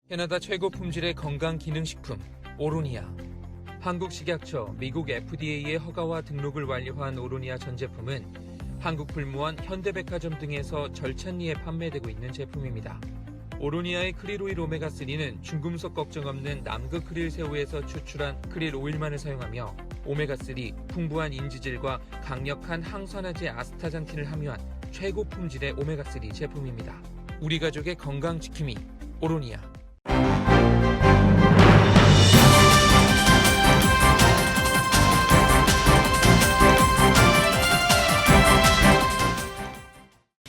캐나다 최고 품질의 건강기능식품 오로니아. 한국식약처, 미국 FDA의 허가와 등록을 완료한 오로니아 전 제품은 한국 불무원, 현대백화점 등에서 절찬리에 판매되고 있는 제품입니다. 오로니아의 크릴오일 오메가3는 중금속 걱정 없는 남극 크릴 새우에서 추출한 크릴 오일만을 사용하며 오메가3, 풍부한 인지질과 강력한 항산화제 아스타잔틴을 함유한 최고 품질의 오메가3 제품입니다. 우리 가족의 건강 지킴이 오로니아.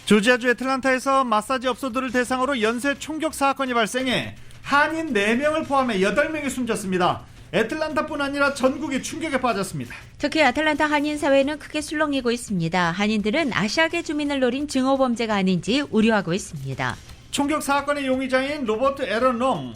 조지아주 애틀란타에서 마사지 업소들을 대상으로 연쇄 총격 사건이 발생해 한인 4명을 포함해 8명이 숨졌습니다. 애틀란타뿐 아니라 전국이 충격에 빠졌습니다. 특히 애틀란타 한인 사회는 크게 술렁이고 있습니다. 한인들은 아시아계 주민을 노린 증오범죄가 아닌지 우려하고 있습니다. 총격 사건의 용의자인 로버트 에런롱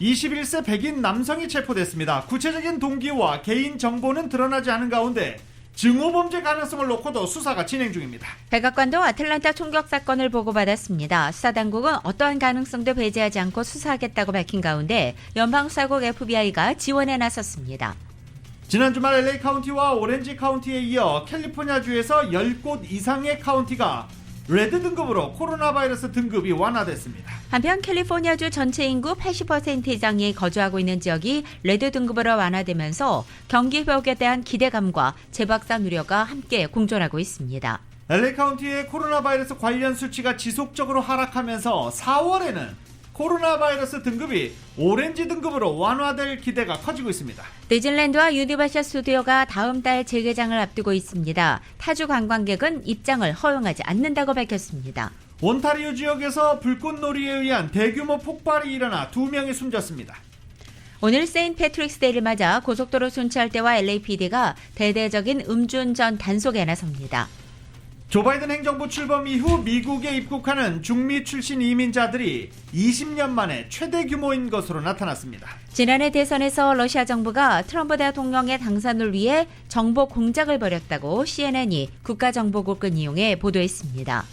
21세 백인 남성이 체포됐습니다. 구체적인 동기와 개인 정보는 드러나지 않은 가운데 증오범죄 가능성을 놓고도 수사가 진행 중입니다. 백악관도 아틀란타 총격 사건을 보고받았습니다. 수사당국은 어떠한 가능성도 배제하지 않고 수사하겠다고 밝힌 가운데 연방수사국 FBI가 지원에 나섰습니다. 지난 주말 LA 카운티와 오렌지 카운티에 이어 캘리포니아주에서 10곳 이상의 카운티가 레드 등급으로 코로나 바이러스 등급이 완화됐습니다. 한편 캘리포니아주 전체 인구 80% 이상이 거주하고 있는 지역이 레드 등급으로 완화되면서 경기 회복에 대한 기대감과 재박산 우려가 함께 공존하고 있습니다. LA 카운티의 코로나 바이러스 관련 수치가 지속적으로 하락하면서 4월에는 코로나 바이러스 등급이 오렌지 등급으로 완화될 기대가 커지고 있습니다. 디즈니랜드와 유니버셜 스튜디오가 다음 달 재개장을 앞두고 있습니다. 타주 관광객은 입장을 허용하지 않는다고 밝혔습니다. 온타리오 지역에서 불꽃놀이에 의한 대규모 폭발이 일어나 2명이 숨졌습니다. 오늘 세인트 패트릭스 데이를 맞아 고속도로 순찰 대와 LAPD가 대대적인 음주운전 단속에 나섭니다. 조 바이든 행정부 출범 이후 미국에 입국하는 중미 출신 이민자들이 20년 만에 최대 규모인 것으로 나타났습니다. 지난해 대선에서 러시아 정부가 트럼프 대통령의 당선을 위해 정보 공작을 벌였다고 CNN이 국가정보국을 이용해 보도했습니다.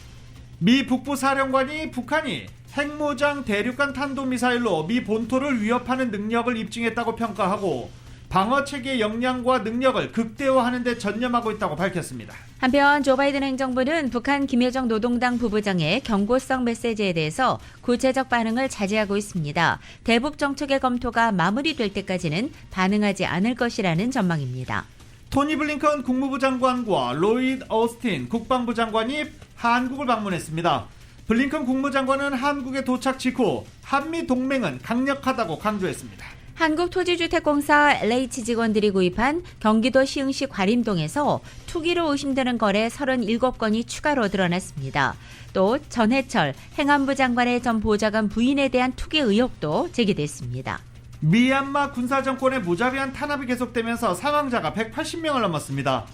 미 북부사령관이 북한이 핵무장 대륙간 탄도미사일로 미 본토를 위협하는 능력을 입증했다고 평가하고 방어체계의 역량과 능력을 극대화하는 데 전념하고 있다고 밝혔습니다. 한편 조 바이든 행정부는 북한 김여정 노동당 부부장의 경고성 메시지에 대해서 구체적 반응을 자제하고 있습니다. 대북 정책의 검토가 마무리될 때까지는 반응하지 않을 것이라는 전망입니다. 토니 블링컨 국무부 장관과 로이드 오스틴 국방부 장관이 한국을 방문했습니다. 블링컨 국무장관은 한국에 도착 직후 한미 동맹은 강력하다고 강조했습니다. 한국토지주택공사 LH 직원들이 구입한 경기도 시흥시 과림동에서 투기로 의심되는 거래 37건이 추가로 드러났습니다. 또 전해철 행안부 장관의 전 보좌관 부인에 대한 투기 의혹도 제기됐습니다. 미얀마 군사정권의 무자비한 탄압이 계속되면서 사망자가 180명을 넘었습니다.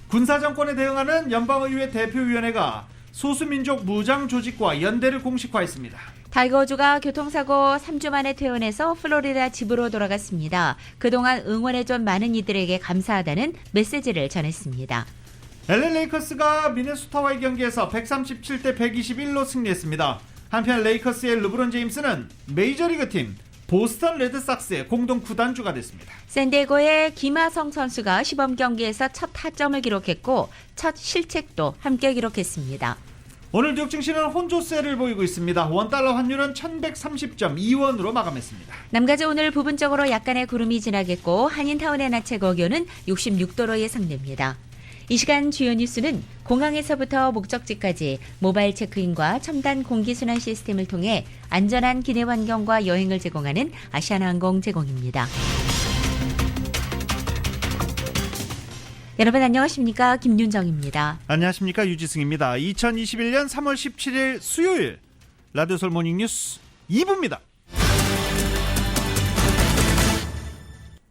군사정권에 대응하는 연방의회 대표위원회가 소수민족 무장조직과 연대를 공식화했습니다. 타이거우즈가 교통사고 3주 만에 퇴원해서 플로리다 집으로 돌아갔습니다. 그동안 응원해준 많은 이들에게 감사하다는 메시지를 전했습니다. LA 레이커스가 미네소타와의 경기에서 137대 121로 승리했습니다. 한편 레이커스의 르브론 제임스는 메이저리그팀 보스턴 레드삭스의 공동 구단주가 됐습니다. 샌디에고의 김하성 선수가 시범 경기에서 첫 타점을 기록했고 첫 실책도 함께 기록했습니다. 오늘 뉴욕 증시는 혼조세를 보이고 있습니다. 원달러 환율은 1130.2원으로 마감했습니다. 남가주 오늘 부분적으로 약간의 구름이 지나겠고 한인타운의 낮 최고 기온은 66도로 예상됩니다. 이 시간 주요 뉴스는 공항에서부터 목적지까지 모바일 체크인과 첨단 공기순환 시스템을 통해 안전한 기내 환경과 여행을 제공하는 아시아나항공 제공입니다. 여러분 안녕하십니까? 김윤정입니다. 안녕하십니까? 유지승입니다. 2021년 3월 17일 수요일 라디오솔 모닝뉴스 2부입니다.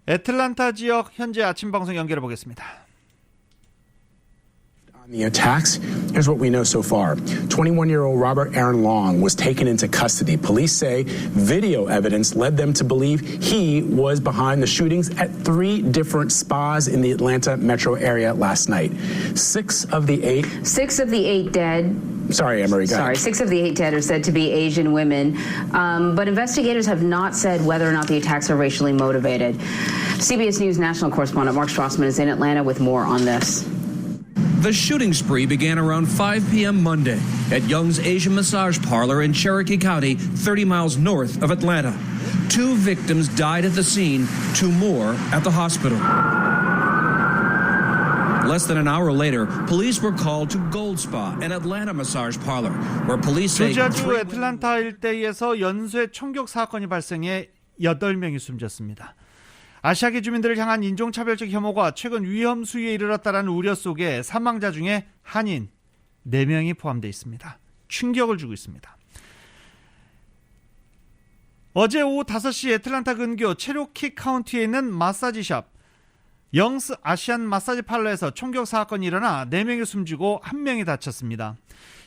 애틀란타 지역 현재 아침 방송 연결해 보겠습니다. On the attacks, here's what we know so far. 21-year-old Robert Aaron Long was taken into custody. Police say video evidence led them to believe he was behind the shootings at 3 different spas in the Atlanta metro area last night. 6 of the 8 dead. Sorry, Emery, go Sorry, ahead. 6 of the 8 dead are said to be Asian women, but investigators have not said whether or not the attacks are racially motivated. CBS News national correspondent Mark Strassman is in Atlanta with more on this. The shooting spree began around 5 p.m. Monday at Young's Asian Massage Parlor in Cherokee County, 30 miles north of Atlanta. 2 victims died at the scene, 2 more at the hospital. Less than an hour later, police were called to Gold Spa, an Atlanta massage parlor, where police say 조지아주 애틀란타 일대에서 연쇄 총격 사건이 발생해 8명이 숨졌습니다. 아시아계 주민들을 향한 인종차별적 혐오가 최근 위험 수위에 이르렀다는 우려 속에 사망자 중에 한인 4명이 포함되어 있습니다. 충격을 주고 있습니다. 어제 오후 5시 애틀란타 근교 체로키 카운티에 있는 마사지샵 영스 아시안 마사지 팔러에서 총격 사건이 일어나 4명이 숨지고 1명이 다쳤습니다.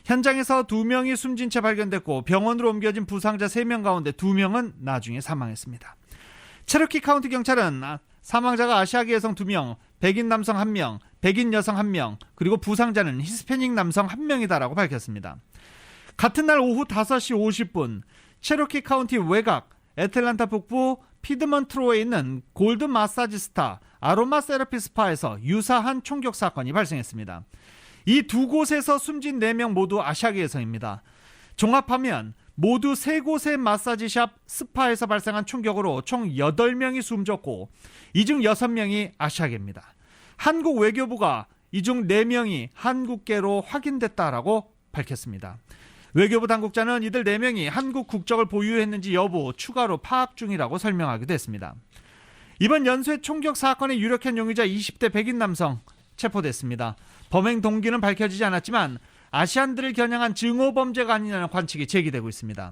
현장에서 2명이 숨진 채 발견됐고 병원으로 옮겨진 부상자 3명 가운데 2명은 나중에 사망했습니다. 체로키 카운티 경찰은 사망자가 아시아계 여성 2명, 백인 남성 1명, 백인 여성 1명, 그리고 부상자는 히스패닉 남성 1명이다라고 밝혔습니다. 같은 날 오후 5시 50분 체로키 카운티 외곽 애틀란타 북부 피드먼트로에 있는 골드 마사지 스타 아로마 세라피 스파에서 유사한 총격 사건이 발생했습니다. 이 2곳에서 숨진 4명 모두 아시아계 여성입니다. 종합하면 모두 3곳의 마사지샵 스파에서 발생한 총격으로 총 8명이 숨졌고 이 중 6명이 아시아계입니다. 한국 외교부가 이 중 4명이 한국계로 확인됐다라고 밝혔습니다. 외교부 당국자는 이들 4명이 한국 국적을 보유했는지 여부 추가로 파악 중이라고 설명하기도 했습니다. 이번 연쇄 총격 사건의 유력한 용의자 20대 백인 남성 체포됐습니다. 범행 동기는 밝혀지지 않았지만 아시안들을 겨냥한 증오범죄가 아니냐는 관측이 제기되고 있습니다.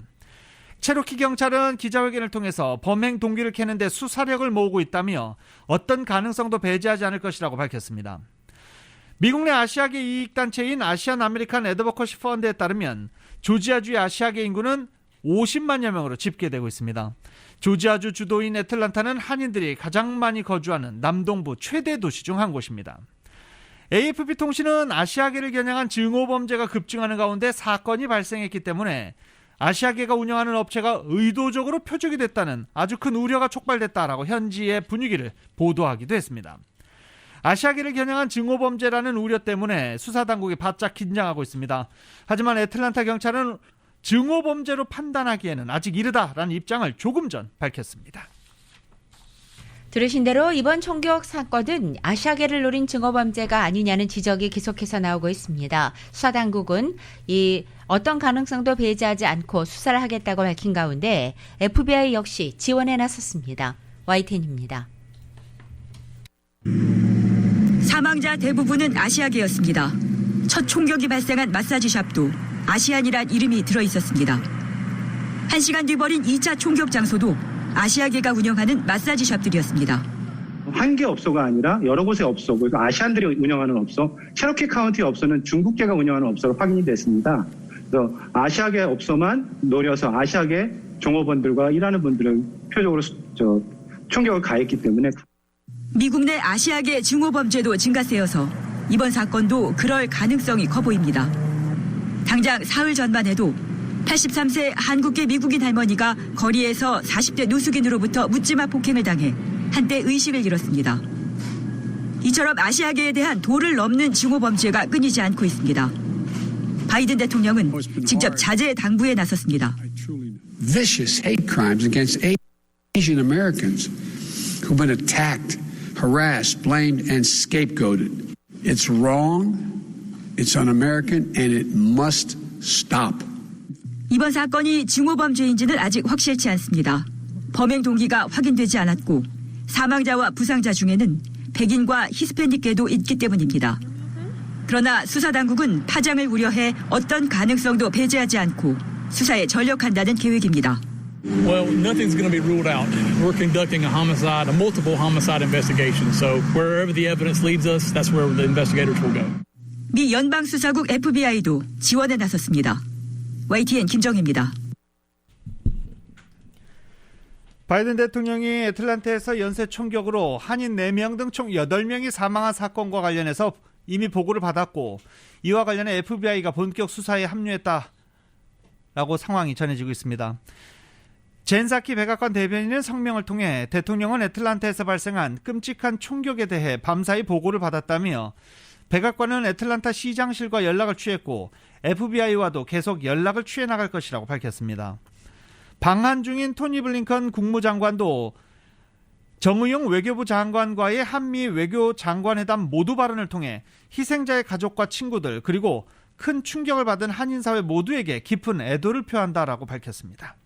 체로키 경찰은 기자회견을 통해서 범행 동기를 캐는데 수사력을 모으고 있다며 어떤 가능성도 배제하지 않을 것이라고 밝혔습니다. 미국 내 아시아계 이익단체인 아시안 아메리칸 애드버커시 펀드에 따르면 조지아주의 아시아계 인구는 50만여 명으로 집계되고 있습니다. 조지아주 주도인 애틀란타는 한인들이 가장 많이 거주하는 남동부 최대 도시 중 한 곳입니다. AFP-통신은 아시아계를 겨냥한 증오범죄가 급증하는 가운데 사건이 발생했기 때문에 아시아계가 운영하는 업체가 의도적으로 표적이 됐다는 아주 큰 우려가 촉발됐다라고 현지의 분위기를 보도하기도 했습니다. 아시아계를 겨냥한 증오범죄라는 우려 때문에 수사당국이 바짝 긴장하고 있습니다. 하지만 애틀란타 경찰은 증오범죄로 판단하기에는 아직 이르다라는 입장을 조금 전 밝혔습니다. 들으신 대로 이번 총격 사건은 아시아계를 노린 증오범죄가 아니냐는 지적이 계속해서 나오고 있습니다. 수사당국은 이 어떤 가능성도 배제하지 않고 수사를 하겠다고 밝힌 가운데 FBI 역시 지원에 나섰습니다. YTN입니다. 사망자 대부분은 아시아계였습니다. 첫 총격이 발생한 마사지샵도 아시안이란 이름이 들어있었습니다. 1시간 뒤 벌인 2차 총격 장소도 아시아계가 운영하는 마사지샵들이었습니다. 한 개 업소가 아니라 여러 곳의 업소, 그리고 아시안들이 운영하는 업소, 체로키 카운티 업소는 중국계가 운영하는 업소로 확인이 됐습니다. 그래서 아시아계 업소만 노려서 아시아계 종업원들과 일하는 분들을 표적으로 총격을 가했기 때문에 미국 내 아시아계 증오범죄도 증가세여서 이번 사건도 그럴 가능성이 커 보입니다. 당장 사흘 전만 해도 83세 한국계 미국인 할머니가 거리에서 40대 노숙인으로부터 묻지마 폭행을 당해 한때 의식을 잃었습니다. 이처럼 아시아계에 대한 도를 넘는 증오범죄가 끊이지 않고 있습니다. 바이든 대통령은 직접 자제 당부에 나섰습니다. Vicious hate crimes against Asian Americans who've been attacked, harassed, blamed, and scapegoated. It's wrong, it's un-American, and it must stop. 이번 사건이 증오범죄인지는 아직 확실치 않습니다. 범행 동기가 확인되지 않았고 사망자와 부상자 중에는 백인과 히스패닉계도 있기 때문입니다. 그러나 수사당국은 파장을 우려해 어떤 가능성도 배제하지 않고 수사에 전력한다는 계획입니다. Well, nothing's going to be ruled out. We're conducting a multiple homicide investigation. So wherever the evidence leads us, that's where the investigators will go. 미 연방수사국 FBI도 지원에 나섰습니다. YTN 김정희입니다. 바이든 대통령이 애틀란타에서 연쇄 총격으로 한인 4명 등 총 8명이 사망한 사건과 관련해서 이미 보고를 받았고 이와 관련해 FBI가 본격 수사에 합류했다라고 상황이 전해지고 있습니다. 젠 사키 백악관 대변인은 성명을 통해 대통령은 애틀란타에서 발생한 끔찍한 총격에 대해 밤사이 보고를 받았다며 백악관은 애틀란타 시장실과 연락을 취했고 FBI와도 계속 연락을 취해 나갈 것이라고 밝혔습니다. 방한 중인 토니 블링컨 국무장관도 정의용 외교부 장관과의 한미 외교장관회담 모두 발언을 통해 희생자의 가족과 친구들 그리고 큰 충격을 받은 한인사회 모두에게 깊은 애도를 표한다라고 밝혔습니다.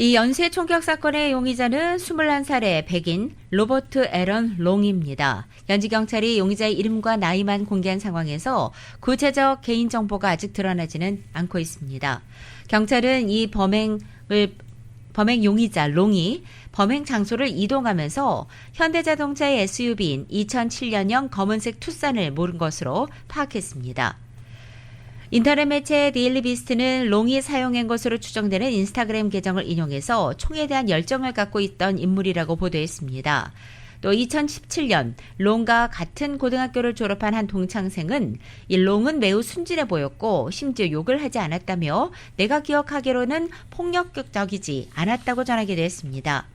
이 연쇄 총격 사건의 용의자는 21살의 백인 로버트 애런 롱입니다. 현지 경찰이 용의자의 이름과 나이만 공개한 상황에서 구체적 개인정보가 아직 드러나지는 않고 있습니다. 경찰은 이 범행 용의자 롱이 범행 장소를 이동하면서 현대자동차의 SUV인 2007년형 검은색 투싼을 모른 것으로 파악했습니다. 인터넷 매체 데일리비스트는 롱이 사용한 것으로 추정되는 인스타그램 계정을 인용해서 총에 대한 열정을 갖고 있던 인물이라고 보도했습니다. 또 2017년 롱과 같은 고등학교를 졸업한 한 동창생은 이 롱은 매우 순진해 보였고 심지어 욕을 하지 않았다며 내가 기억하기로는 폭력적이지 않았다고 전하기도 했습니다.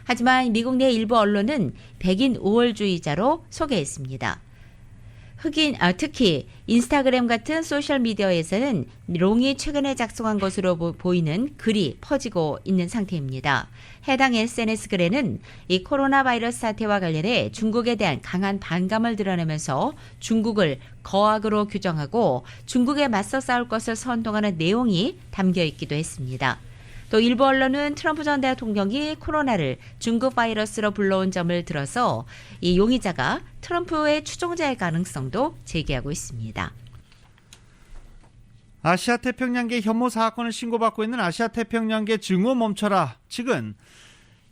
하지만 미국 내 일부 언론은 백인 우월주의자로 소개했습니다. 특히 인스타그램 같은 소셜미디어에서는 롱이 최근에 작성한 것으로 보이는 글이 퍼지고 있는 상태입니다. 해당 SNS 글에는 이 코로나 바이러스 사태와 관련해 중국에 대한 강한 반감을 드러내면서 중국을 거악으로 규정하고 중국에 맞서 싸울 것을 선동하는 내용이 담겨 있기도 했습니다. 또 일부 언론은 트럼프 전 대통령이 코로나를 중국 바이러스로 불러온 점을 들어서 이 용의자가 트럼프의 추종자의 가능성도 제기하고 있습니다. 아시아태평양계 혐오 사건을 신고받고 있는 아시아태평양계 증오 멈춰라 측은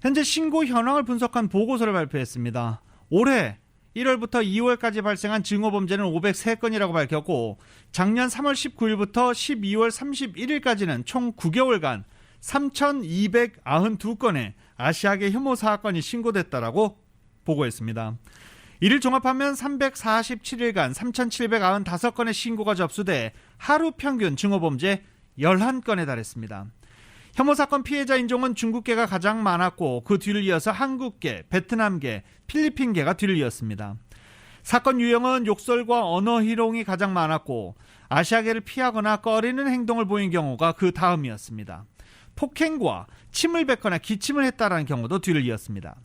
현재 신고 현황을 분석한 보고서를 발표했습니다. 올해 1월부터 2월까지 발생한 증오범죄는 503건이라고 밝혔고 작년 3월 19일부터 12월 31일까지는 총 9개월간 3,292건의 아시아계 혐오 사건이 신고됐다라고 보고했습니다. 이를 종합하면 347일간 3,795건의 신고가 접수돼 하루 평균 증오범죄 11건에 달했습니다. 혐오 사건 피해자 인종은 중국계가 가장 많았고 그 뒤를 이어서 한국계, 베트남계, 필리핀계가 뒤를 이었습니다. 사건 유형은 욕설과 언어 희롱이 가장 많았고 아시아계를 피하거나 꺼리는 행동을 보인 경우가 그 다음이었습니다. 폭행과 침을 뱉거나 기침을 했다라는 경우도 뒤를 이었습니다.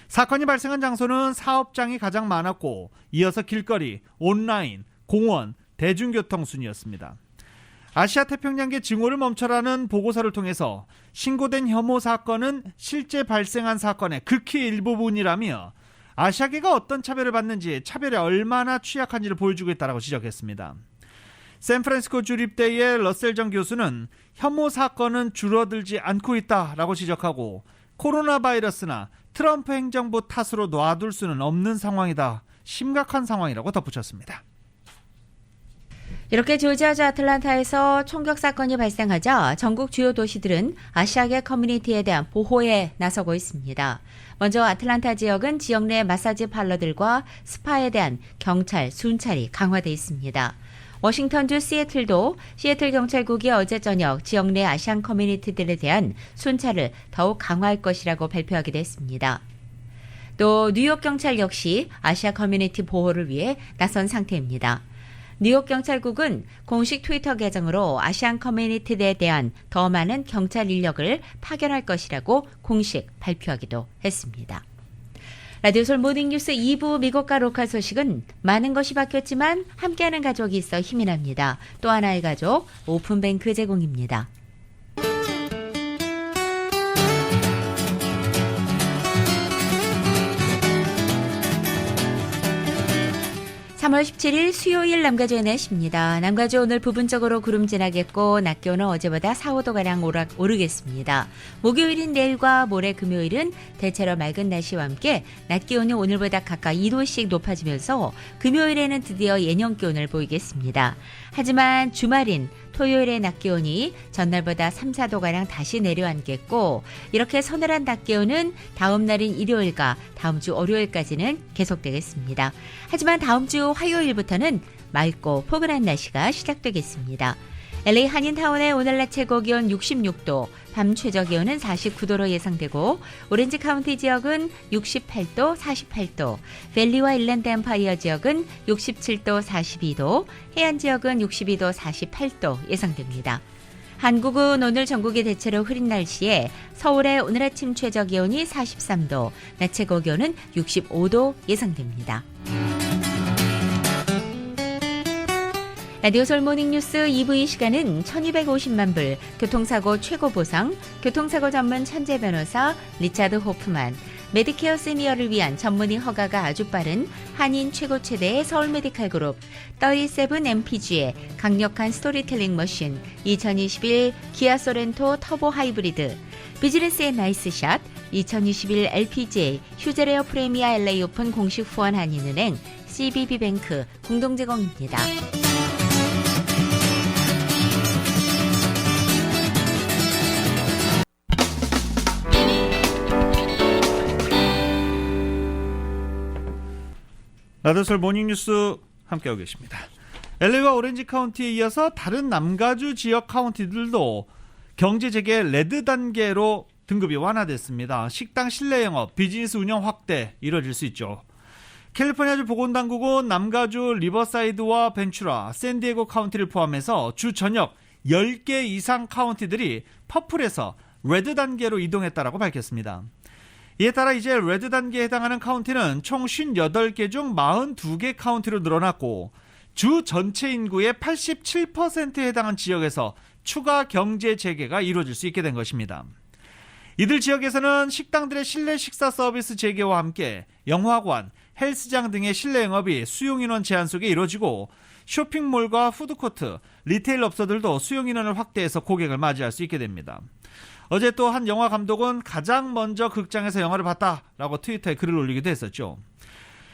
사건이 발생한 장소는 사업장이 가장 많았고 이어서 길거리, 온라인, 공원, 대중교통 순이었습니다. 아시아태평양계 증오를 멈춰라는 보고서를 통해서 신고된 혐오 사건은 실제 발생한 사건의 극히 일부분이라며 아시아계가 어떤 차별을 받는지 차별에 얼마나 취약한지를 보여주고 있다고 지적했습니다. 샌프란시스코 주립대의 러셀 정 교수는 혐오 사건은 줄어들지 않고 있다라고 지적하고 코로나 바이러스나 트럼프 행정부 탓으로 놔둘 수는 없는 상황이다. 심각한 상황이라고 덧붙였습니다. 이렇게 조지아주 아틀란타에서 총격 사건이 발생하자 전국 주요 도시들은 아시아계 커뮤니티에 대한 보호에 나서고 있습니다. 먼저 아틀란타 지역은 지역 내 마사지 팔러들과 스파에 대한 경찰, 순찰이 강화돼 있습니다. 워싱턴주 시애틀도 시애틀 경찰국이 어제 저녁 지역 내 아시안 커뮤니티들에 대한 순찰을 더욱 강화할 것이라고 발표하기도 했습니다. 또 뉴욕 경찰 역시 아시아 커뮤니티 보호를 위해 나선 상태입니다. 뉴욕 경찰국은 공식 트위터 계정으로 아시안 커뮤니티에 대한 더 많은 경찰 인력을 파견할 것이라고 공식 발표하기도 했습니다. 라디오 솔 모닝뉴스 2부 미국과 로컬 소식은 많은 것이 바뀌었지만 함께하는 가족이 있어 힘이 납니다. 또 하나의 가족 오픈뱅크 제공입니다. 3월 17일 수요일 남가주의 날씨입니다. 남가주 오늘 부분적으로 구름 지나겠고 낮 기온은 어제보다 4~5도가량 오르겠습니다. 목요일인 내일과 모레 금요일은 대체로 맑은 날씨와 함께 낮 기온은 오늘보다 각각 2도씩 높아지면서 금요일에는 드디어 예년 기온을 보이겠습니다. 하지만 주말인 토요일의 낮 기온이 전날보다 3, 4도가량 다시 내려앉겠고 이렇게 서늘한 낮 기온은 다음 날인 일요일과 다음 주 월요일까지는 계속되겠습니다. 하지만 다음 주 화요일부터는 맑고 포근한 날씨가 시작되겠습니다. LA 한인타운의 오늘 낮 최고 기온 66도, 밤 최저 기온은 49도로 예상되고 오렌지 카운티 지역은 68도, 48도, 밸리와 일랜드 엠파이어 지역은 67도, 42도, 해안 지역은 62도, 48도 예상됩니다. 한국은 오늘 전국이 대체로 흐린 날씨에 서울의 오늘 아침 최저 기온이 43도, 낮 최고 기온은 65도 예상됩니다. 라디오 서울 모닝뉴스 2부 이 시간은 1250만 불, 교통사고 최고 보상, 교통사고 전문 천재 변호사 리차드 호프만, 메디케어 시니어를 위한 전문의 허가가 아주 빠른 한인 최고 최대의 서울 메디칼 그룹, 37MPG의 강력한 스토리텔링 머신, 2021 기아 소렌토 터보 하이브리드, 비즈니스의 나이스샷, 2021 LPGA 휴즈레어 프레미아 LA 오픈 공식 후원 한인은행, CBB뱅크 공동 제공입니다. 라디오 서울 모닝뉴스 함께하고 계십니다. LA와 오렌지 카운티에 이어서 다른 남가주 지역 카운티들도 경제 재개 레드 단계로 등급이 완화됐습니다. 식당 실내 영업, 비즈니스 운영 확대 이뤄질 수 있죠. 캘리포니아주 보건당국은 남가주 리버사이드와 벤츄라, 샌디에고 카운티를 포함해서 주 전역 10개 이상 카운티들이 퍼플에서 레드 단계로 이동했다라고 밝혔습니다. 이에 따라 이제 레드 단계에 해당하는 카운티는 총 58개 중 42개 카운티로 늘어났고 주 전체 인구의 87%에 해당한 지역에서 추가 경제 재개가 이루어질 수 있게 된 것입니다. 이들 지역에서는 식당들의 실내 식사 서비스 재개와 함께 영화관, 헬스장 등의 실내 영업이 수용인원 제한 속에 이루어지고 쇼핑몰과 푸드코트, 리테일 업소들도 수용인원을 확대해서 고객을 맞이할 수 있게 됩니다. 어제 또 한 영화 감독은 가장 먼저 극장에서 영화를 봤다라고 트위터에 글을 올리기도 했었죠.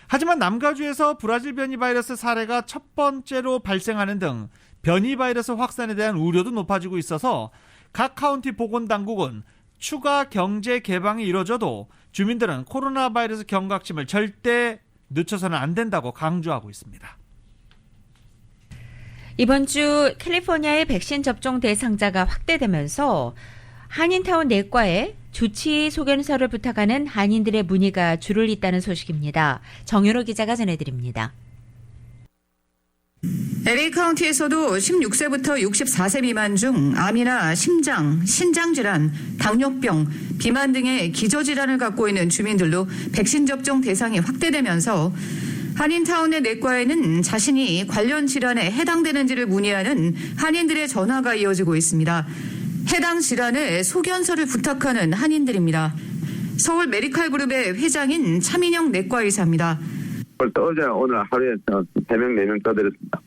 하지만 남가주에서 브라질 변이 바이러스 사례가 첫 번째로 발생하는 등 변이 바이러스 확산에 대한 우려도 높아지고 있어서 각 카운티 보건당국은 추가 경제 개방이 이뤄져도 주민들은 코로나 바이러스 경각심을 절대 늦춰서는 안 된다고 강조하고 있습니다. 이번 주 캘리포니아의 백신 접종 대상자가 확대되면서 한인타운 내과에 조치 소견서를 부탁하는 한인들의 문의가 줄을 잇다는 소식입니다. 정유로 기자가 전해드립니다. LA 카운티에서도 16세부터 64세 미만 중 암이나 심장, 신장질환, 당뇨병, 비만 등의 기저질환을 갖고 있는 주민들로 백신 접종 대상이 확대되면서 한인타운의 내과에는 자신이 관련 질환에 해당되는지를 문의하는 한인들의 전화가 이어지고 있습니다. 해당 질환에 소견서를 부탁하는 한인들입니다. 서울 메디칼 그룹의 회장인 차민영 내과의사입니다. 어제 오늘 하루에 3명, 4명 떠들었습니다.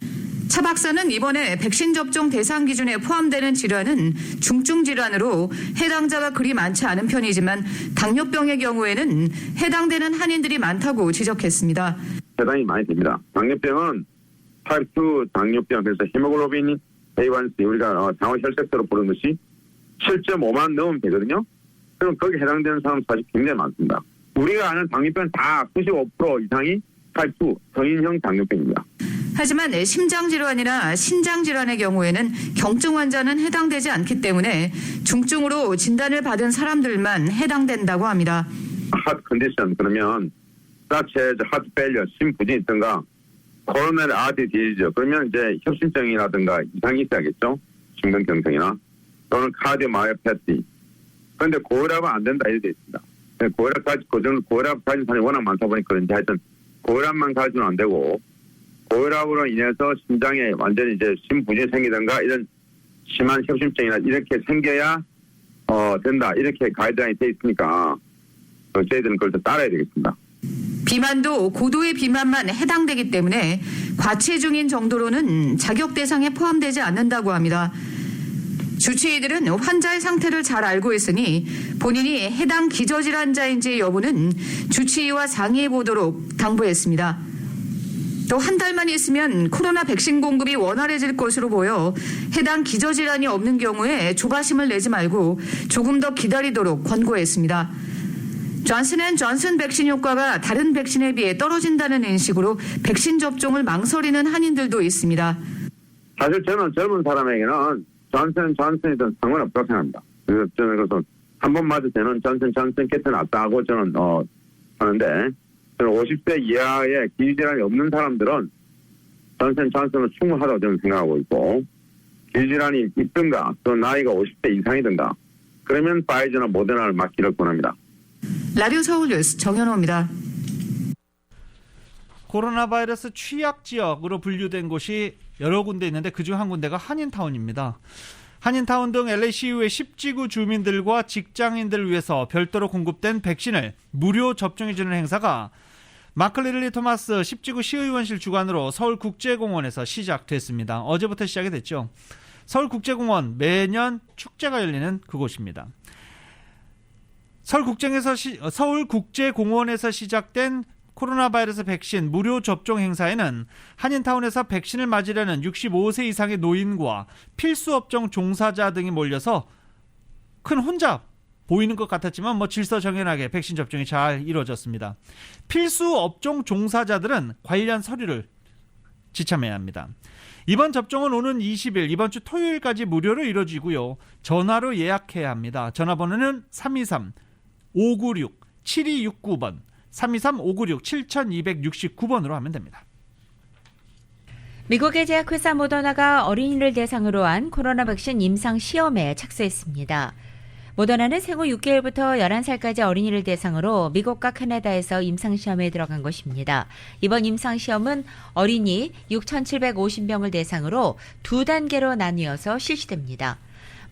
차 박사는 이번에 백신 접종 대상 기준에 포함되는 질환은 중증 질환으로 해당자가 그리 많지 않은 편이지만 당뇨병의 경우에는 해당되는 한인들이 많다고 지적했습니다. 해당이 많이 됩니다. 당뇨병은 타입 2 당뇨병, 그래서 히모글로빈 A1C 우리가 장어 혈색소로 부르는 것이 7.5만 넘으면 되거든요. 그럼 거기에 해당되는 사람 사실 굉장히 많습니다. 우리가 아는 당뇨병은 다 95% 이상이 타입 2 성인형 당뇨병입니다. 하지만 심장질환이나 신장질환의 경우에는 경증 환자는 해당되지 않기 때문에 중증으로 진단을 받은 사람들만 해당된다고 합니다. 하트 컨디션 그러면 자체 하트 페일리어, 심부진이 있던가 코로나리 아티 디지죠. 그러면 이제 협심증이라든가 이상이 있어야겠죠. 심근경색이나 또는 카디오마이오패티. 그런데 고혈압은 안 된다 이렇게 있습니다. 고혈압 가진 사람이 워낙 많다 보니까 그런지 하여튼 고혈압만 가지고는 안 되고 고혈압으로 인해서 심장에 완전히 이제 심부진이 생기든가 이런 심한 협심증이나 이렇게 생겨야 된다 이렇게 가이드라인이 돼 있으니까 저희들은 그걸 따라야 되겠습니다. 비만도 고도의 비만만 해당되기 때문에 과체중인 정도로는 자격 대상에 포함되지 않는다고 합니다. 주치의들은 환자의 상태를 잘 알고 있으니 본인이 해당 기저질환자인지 여부는 주치의와 상의해 보도록 당부했습니다. 또 한 달만 있으면 코로나 백신 공급이 원활해질 것으로 보여 해당 기저질환이 없는 경우에 조바심을 내지 말고 조금 더 기다리도록 권고했습니다. 존슨앤존슨 백신 효과가 다른 백신에 비해 떨어진다는 인식으로 백신 접종을 망설이는 한인들도 있습니다. 사실 저는 젊은 사람에게는 존슨앤존슨이든 상관없다고 생각합니다. 그래서 한 번 맞을 때는 존슨앤존슨 곁에 낫다 하고 저는 하는데 저는 50세 이하의 기질환이 없는 사람들은 존슨앤존슨은 충분하다고 저는 생각하고 있고 기질환이 있든가 또 나이가 50세 이상이든가 그러면 파이저나 모더나를 맞기를 권합니다. 라디오 서울뉴스 정현호입니다. 코로나 바이러스 취약 지역으로 분류된 곳이 여러 군데 있는데 그중 한 군데가 한인타운입니다. 한인타운 등 LACU의 10지구 주민들과 직장인들을 위해서 별도로 공급된 백신을 무료 접종해주는 행사가 마크 리들리 토마스 10지구 시의원실 주관으로 서울국제공원에서 시작됐습니다. 어제부터 시작이 됐죠. 서울국제공원 매년 축제가 열리는 그곳입니다. 서울국제공원에서 시작된 코로나 바이러스 백신 무료 접종 행사에는 한인타운에서 백신을 맞으려는 65세 이상의 노인과 필수업종 종사자 등이 몰려서 큰 혼잡 보이는 것 같았지만 질서정연하게 백신 접종이 잘 이루어졌습니다. 필수업종 종사자들은 관련 서류를 지참해야 합니다. 이번 접종은 오는 20일 이번 주 토요일까지 무료로 이루어지고요. 전화로 예약해야 합니다. 전화번호는 323-596-7269번 323-596-7269번으로 하면 됩니다. 미국의 제약회사 모더나가 어린이를 대상으로 한 코로나 백신 임상 시험에 착수했습니다. 모더나는 생후 6개월부터 11살까지 어린이를 대상으로 미국과 캐나다에서 임상시험에 들어간 것입니다. 이번 임상시험은 어린이 6,750명을 대상으로 2단계로 나뉘어서 실시됩니다.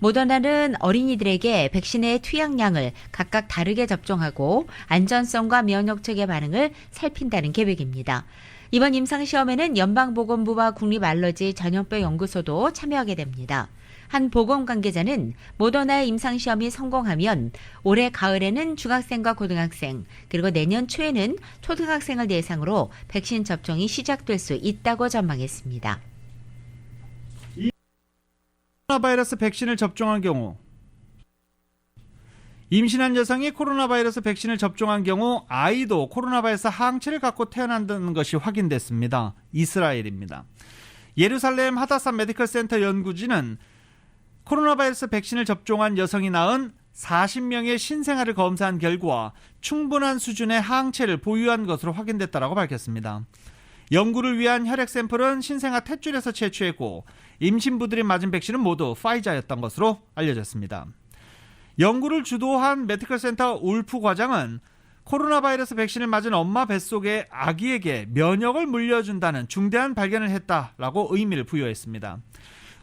모더나는 어린이들에게 백신의 투약량을 각각 다르게 접종하고 안전성과 면역 체계 반응을 살핀다는 계획입니다. 이번 임상시험에는 연방보건부와 국립알러지 전염병 연구소도 참여하게 됩니다. 한 보건 관계자는 모더나의 임상시험이 성공하면 올해 가을에는 중학생과 고등학생 그리고 내년 초에는 초등학생을 대상으로 백신 접종이 시작될 수 있다고 전망했습니다. 코로나 바이러스 백신을 접종한 경우 임신한 여성이 코로나 바이러스 백신을 접종한 경우 아이도 코로나 바이러스 항체를 갖고 태어난다는 것이 확인됐습니다. 이스라엘입니다. 예루살렘 하다사 메디컬 센터 연구진은 코로나 바이러스 백신을 접종한 여성이 낳은 40명의 신생아를 검사한 결과 충분한 수준의 항체를 보유한 것으로 확인됐다고 밝혔습니다. 연구를 위한 혈액 샘플은 신생아 탯줄에서 채취했고 임신부들이 맞은 백신은 모두 파이자였던 것으로 알려졌습니다. 연구를 주도한 메디컬 센터 울프 과장은 코로나 바이러스 백신을 맞은 엄마 뱃속의 아기에게 면역을 물려준다는 중대한 발견을 했다라고 의미를 부여했습니다.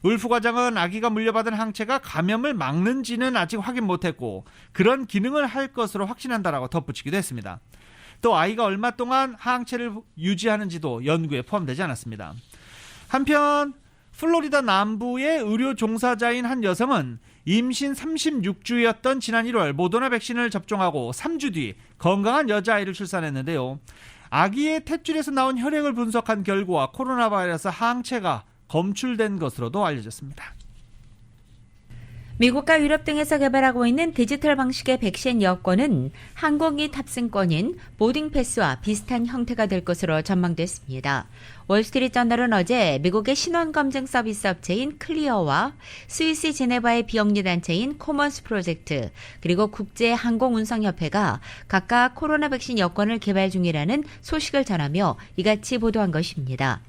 울프 과장은 아기가 물려받은 항체가 감염을 막는지는 아직 확인 못했고 그런 기능을 할 것으로 확신한다라고 덧붙이기도 했습니다. 또 아이가 얼마 동안 항체를 유지하는지도 연구에 포함되지 않았습니다. 한편 플로리다 남부의 의료 종사자인 한 여성은 임신 36주였던 지난 1월 모더나 백신을 접종하고 3주 뒤 건강한 여자아이를 출산했는데요. 아기의 탯줄에서 나온 혈액을 분석한 결과 코로나 바이러스 항체가 검출된 것으로도 알려졌습니다. 미국과 유럽 등에서 개발하고 있는 디지털 방식의 백신 여권은 항공기 탑승권인 보딩 패스와 비슷한 형태가 될 것으로 전망됐습니다. 월스트리트저널은 어제 미국의 신원검증 서비스 업체인 클리어와 스위스 제네바의 비영리 단체인 코먼스 프로젝트 그리고 국제항공운송협회가 각각 코로나 백신 여권을 개발 중이라는 소식을 전하며 이같이 보도한 것입니다.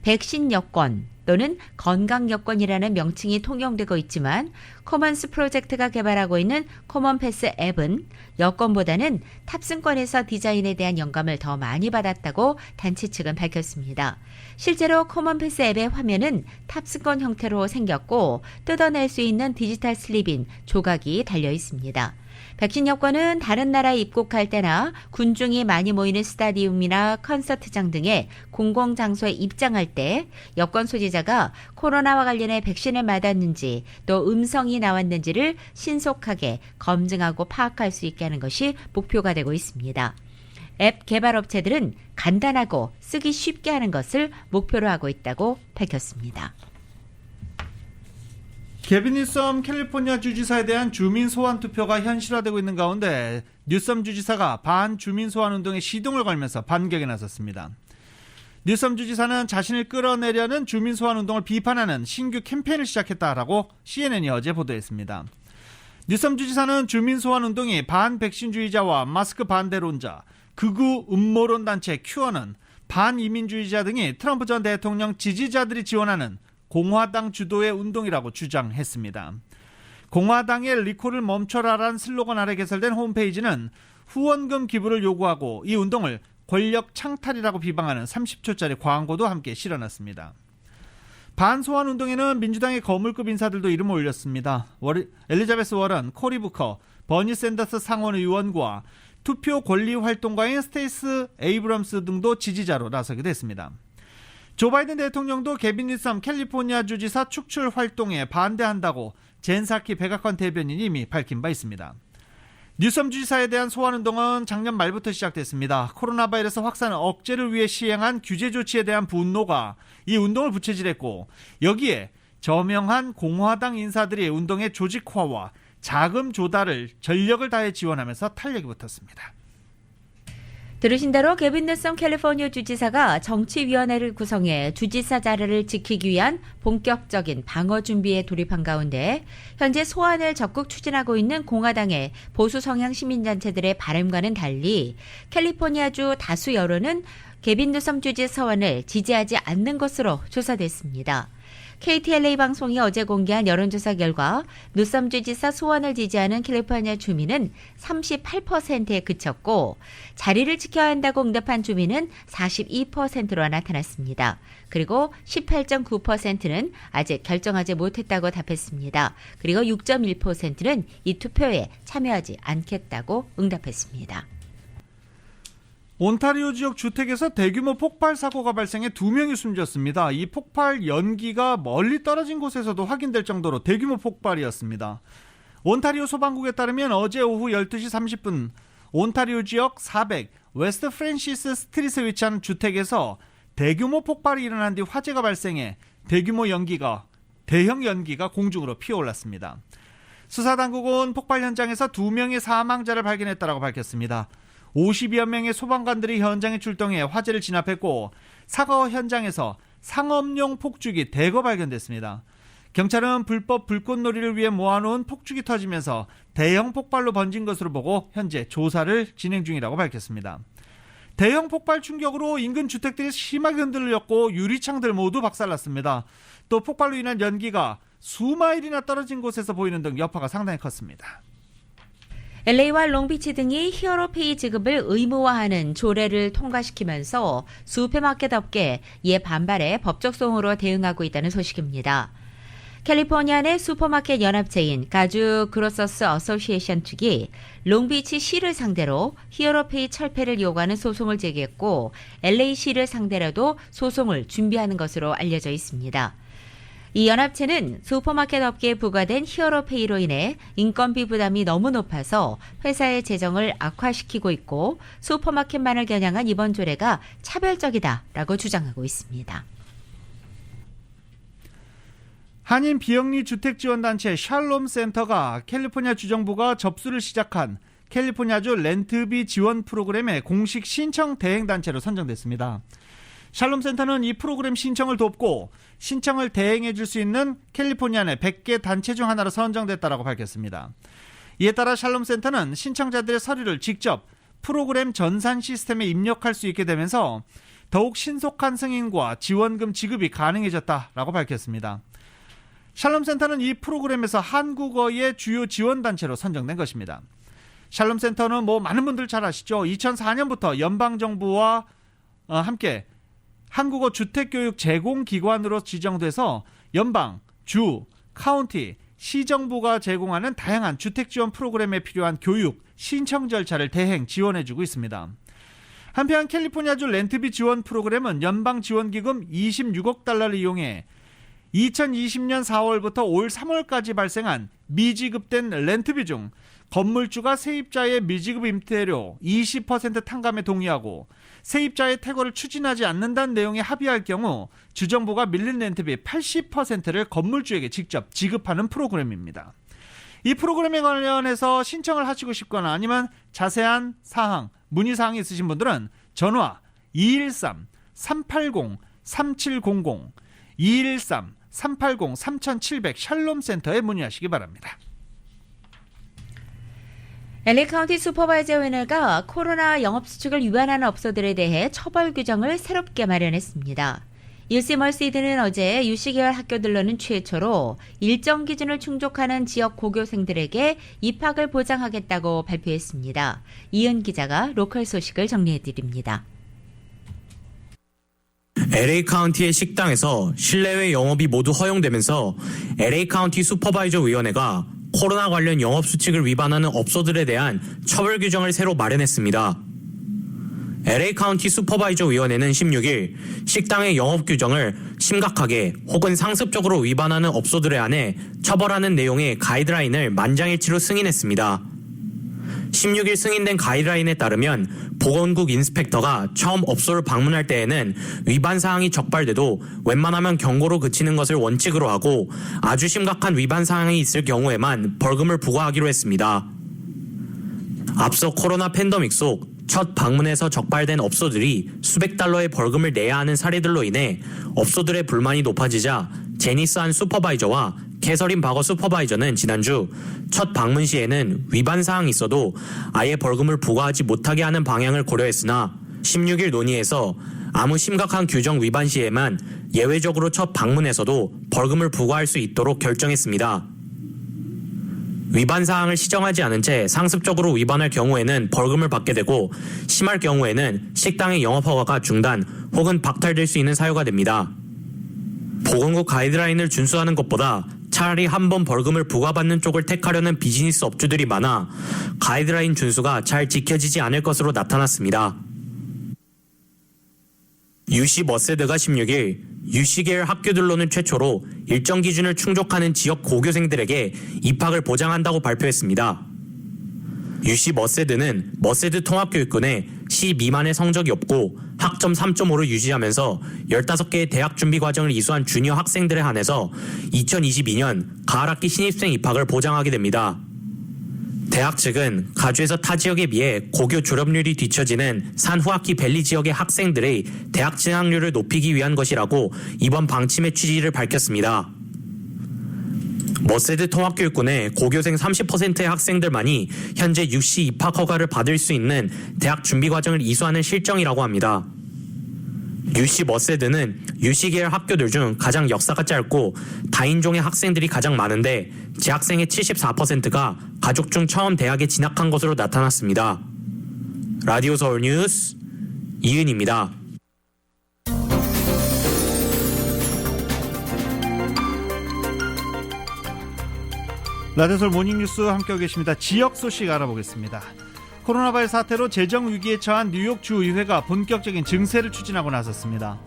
백신 여권 또는 건강 여권이라는 명칭이 통용되고 있지만 코먼스 프로젝트가 개발하고 있는 코먼 패스 앱은 여권보다는 탑승권에서 디자인에 대한 영감을 더 많이 받았다고 단체 측은 밝혔습니다. 실제로 코먼 패스 앱의 화면은 탑승권 형태로 생겼고 뜯어낼 수 있는 디지털 슬립인 조각이 달려 있습니다. 백신 여권은 다른 나라에 입국할 때나 군중이 많이 모이는 스타디움이나 콘서트장 등의 공공장소에 입장할 때 여권 소지자가 코로나와 관련해 백신을 맞았는지 또 음성이 나왔는지를 신속하게 검증하고 파악할 수 있게 하는 것이 목표가 되고 있습니다. 앱 개발업체들은 간단하고 쓰기 쉽게 하는 것을 목표로 하고 있다고 밝혔습니다. 게빈 뉴섬 캘리포니아 주지사에 대한 주민 소환 투표가 현실화되고 있는 가운데 뉴섬 주지사가 반주민 소환 운동에 시동을 걸면서 반격에 나섰습니다. 뉴섬 주지사는 자신을 끌어내려는 주민 소환 운동을 비판하는 신규 캠페인을 시작했다라고 CNN이 어제 보도했습니다. 뉴섬 주지사는 주민 소환 운동이 반백신주의자와 마스크 반대론자, 극우 음모론 단체 큐어는 반이민주의자 등이 트럼프 전 대통령 지지자들이 지원하는 공화당 주도의 운동이라고 주장했습니다. 공화당의 리콜을 멈춰라란 슬로건 아래 개설된 홈페이지는 후원금 기부를 요구하고 이 운동을 권력 창탈이라고 비방하는 30초짜리 광고도 함께 실어놨습니다. 반소환 운동에는 민주당의 거물급 인사들도 이름을 올렸습니다. 엘리자베스 워런, 코리 부커, 버니 샌더스 상원 의원과 투표 권리 활동가인 스테이스 에이브럼스 등도 지지자로 나서기도 했습니다. 조 바이든 대통령도 게빈 뉴섬 캘리포니아 주지사 축출 활동에 반대한다고 젠 사키 백악관 대변인이 이미 밝힌 바 있습니다. 뉴섬 주지사에 대한 소환운동은 작년 말부터 시작됐습니다. 코로나 바이러스 확산 억제를 위해 시행한 규제 조치에 대한 분노가 이 운동을 부채질했고, 여기에 저명한 공화당 인사들이 운동의 조직화와 자금 조달을 전력을 다해 지원하면서 탄력이 붙었습니다. 들으신 대로 게빈 뉴섬 캘리포니아 주지사가 정치위원회를 구성해 주지사 자리를 지키기 위한 본격적인 방어 준비에 돌입한 가운데 현재 소환을 적극 추진하고 있는 공화당의 보수 성향 시민단체들의 바람과는 달리 캘리포니아주 다수 여론은 게빈 뉴섬 주지사 소환을 지지하지 않는 것으로 조사됐습니다. KTLA 방송이 어제 공개한 여론조사 결과 뉴섬 주지사 소환을 지지하는 캘리포니아 주민은 38%에 그쳤고 자리를 지켜야 한다고 응답한 주민은 42%로 나타났습니다. 그리고 18.9%는 아직 결정하지 못했다고 답했습니다. 그리고 6.1%는 이 투표에 참여하지 않겠다고 응답했습니다. 온타리오 지역 주택에서 대규모 폭발 사고가 발생해 2명이 숨졌습니다. 이 폭발 연기가 멀리 떨어진 곳에서도 확인될 정도로 대규모 폭발이었습니다. 온타리오 소방국에 따르면 어제 오후 12시 30분 온타리오 지역 400 웨스트 프랜시스 스트릿에 위치한 주택에서 대규모 폭발이 일어난 뒤 화재가 발생해 대형 연기가 공중으로 피어올랐습니다. 수사당국은 폭발 현장에서 2명의 사망자를 발견했다고 밝혔습니다. 50여 명의 소방관들이 현장에 출동해 화재를 진압했고 사고 현장에서 상업용 폭죽이 대거 발견됐습니다. 경찰은 불법 불꽃놀이를 위해 모아놓은 폭죽이 터지면서 대형 폭발로 번진 것으로 보고 현재 조사를 진행 중이라고 밝혔습니다. 대형 폭발 충격으로 인근 주택들이 심하게 흔들렸고 유리창들 모두 박살났습니다. 또 폭발로 인한 연기가 수마일이나 떨어진 곳에서 보이는 등 여파가 상당히 컸습니다. LA와 롱비치 등이 히어로페이 지급을 의무화하는 조례를 통과시키면서 슈퍼마켓 업계 이에 반발해 법적소송으로 대응하고 있다는 소식입니다. 캘리포니아 내 슈퍼마켓 연합체인 가주 그로서스 어소시에이션 측이 롱비치 시를 상대로 히어로페이 철폐를 요구하는 소송을 제기했고 LA시를 상대로도 소송을 준비하는 것으로 알려져 있습니다. 이 연합체는 슈퍼마켓 업계에 부과된 히어로페이로 인해 인건비 부담이 너무 높아서 회사의 재정을 악화시키고 있고 슈퍼마켓만을 겨냥한 이번 조례가 차별적이다라고 주장하고 있습니다. 한인 비영리 주택지원단체 샬롬센터가 캘리포니아 주정부가 접수를 시작한 캘리포니아주 렌트비 지원 프로그램의 공식 신청 대행단체로 선정됐습니다. 샬롬센터는 이 프로그램 신청을 돕고 신청을 대행해 줄 수 있는 캘리포니아 내 100개 단체 중 하나로 선정됐다고 밝혔습니다. 이에 따라 샬롬센터는 신청자들의 서류를 직접 프로그램 전산 시스템에 입력할 수 있게 되면서 더욱 신속한 승인과 지원금 지급이 가능해졌다고 밝혔습니다. 샬롬센터는 이 프로그램에서 한국어의 주요 지원단체로 선정된 것입니다. 샬롬센터는 많은 분들 잘 아시죠? 2004년부터 연방정부와 함께 한국어 주택교육 제공기관으로 지정돼서 연방, 주, 카운티, 시정부가 제공하는 다양한 주택지원 프로그램에 필요한 교육, 신청 절차를 대행 지원해주고 있습니다. 한편 캘리포니아주 렌트비 지원 프로그램은 연방지원기금 26억 달러를 이용해 2020년 4월부터 올 3월까지 발생한 미지급된 렌트비 중 건물주가 세입자의 미지급 임대료 20% 탕감에 동의하고 세입자의 퇴거를 추진하지 않는다는 내용에 합의할 경우 주정부가 밀린 렌트비 80%를 건물주에게 직접 지급하는 프로그램입니다. 이 프로그램에 관련해서 신청을 하시고 싶거나 아니면 자세한 사항, 문의사항이 있으신 분들은 전화 213-380-3700, 213-380-3700 샬롬센터에 문의하시기 바랍니다. LA 카운티 슈퍼바이저위원회가 코로나 영업수칙을 위반하는 업소들에 대해 처벌 규정을 새롭게 마련했습니다. UC 멀시드는 어제 유시계열 학교들로는 최초로 일정 기준을 충족하는 지역 고교생들에게 입학을 보장하겠다고 발표했습니다. 이은 기자가 로컬 소식을 정리해드립니다. LA 카운티의 식당에서 실내외 영업이 모두 허용되면서 LA 카운티 슈퍼바이저 위원회가 코로나 관련 영업 수칙을 위반하는 업소들에 대한 처벌 규정을 새로 마련했습니다. LA 카운티 슈퍼바이저 위원회는 16일 식당의 영업 규정을 심각하게 혹은 상습적으로 위반하는 업소들에 한해 처벌하는 내용의 가이드라인을 만장일치로 승인했습니다. 16일 승인된 가이드라인에 따르면 보건국 인스펙터가 처음 업소를 방문할 때에는 위반 사항이 적발돼도 웬만하면 경고로 그치는 것을 원칙으로 하고 아주 심각한 위반 사항이 있을 경우에만 벌금을 부과하기로 했습니다. 앞서 코로나 팬데믹 속 첫 방문에서 적발된 업소들이 수백 달러의 벌금을 내야 하는 사례들로 인해 업소들의 불만이 높아지자 제니스 한 슈퍼바이저와 캐서린 바거 슈퍼바이저는 지난주 첫 방문 시에는 위반 사항이 있어도 아예 벌금을 부과하지 못하게 하는 방향을 고려했으나 16일 논의에서 아무 심각한 규정 위반 시에만 예외적으로 첫 방문에서도 벌금을 부과할 수 있도록 결정했습니다. 위반 사항을 시정하지 않은 채 상습적으로 위반할 경우에는 벌금을 받게 되고 심할 경우에는 식당의 영업 허가가 중단 혹은 박탈될 수 있는 사유가 됩니다. 보건국 가이드라인을 준수하는 것보다 차라리 한 번 벌금을 부과받는 쪽을 택하려는 비즈니스 업주들이 많아 가이드라인 준수가 잘 지켜지지 않을 것으로 나타났습니다. UC 머세드가 16일 UC계열 학교들로는 최초로 일정 기준을 충족하는 지역 고교생들에게 입학을 보장한다고 발표했습니다. UC 머세드는 머세드 통합교육군에 C 미만의 성적이 없고 학점 3.5를 유지하면서 15개의 대학 준비 과정을 이수한 주니어 학생들에 한해서 2022년 가을학기 신입생 입학을 보장하게 됩니다. 대학 측은 가주에서 타 지역에 비해 고교 졸업률이 뒤처지는 산후학기 밸리 지역의 학생들의 대학 진학률을 높이기 위한 것이라고 이번 방침의 취지를 밝혔습니다. 머세드 통합교육군의 고교생 30%의 학생들만이 현재 UC 입학 허가를 받을 수 있는 대학 준비 과정을 이수하는 실정이라고 합니다. UC 머세드는 UC계열 학교들 중 가장 역사가 짧고 다인종의 학생들이 가장 많은데 재학생의 74%가 가족 중 처음 대학에 진학한 것으로 나타났습니다. 라디오 서울 뉴스 이은입니다. 라디오 서울 모닝뉴스 함께하고 계십니다. 지역 소식 알아보겠습니다. 코로나 바이러스 사태로 재정 위기에 처한 뉴욕 주의회가 본격적인 증세를 추진하고 나섰습니다.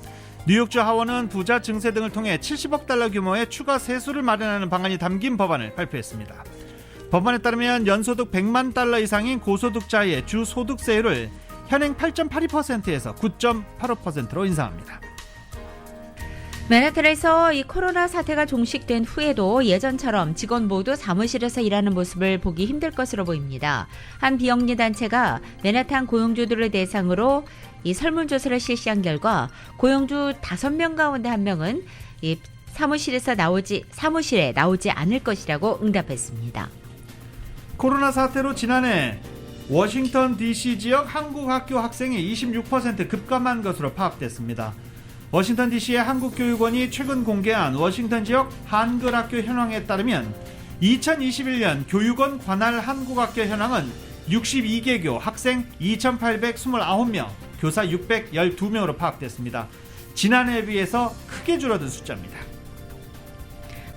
뉴욕주 하원은 부자 증세 등을 통해 70억 달러 규모의 추가 세수를 마련하는 방안이 담긴 법안을 발표했습니다. 법안에 따르면 연소득 100만 달러 이상인 고소득자의 주 소득세율을 현행 8.82%에서 9.85%로 인상합니다. 맨하탄에서 이 코로나 사태가 종식된 후에도 예전처럼 직원 모두 사무실에서 일하는 모습을 보기 힘들 것으로 보입니다. 한 비영리 단체가 맨하탄 고용주들을 대상으로 이 설문조사를 실시한 결과 고용주 5명 가운데 1명은 이 사무실에 나오지 않을 것이라고 응답했습니다. 코로나 사태로 지난해 워싱턴 DC 지역 한국학교 학생이 26% 급감한 것으로 파악됐습니다. 워싱턴 DC의 한국교육원이 최근 공개한 워싱턴 지역 한글학교 현황에 따르면 2021년 교육원 관할 한국학교 현황은 62개교 학생 2,829명, 교사 612명으로 파악됐습니다. 지난해에 비해서 크게 줄어든 숫자입니다.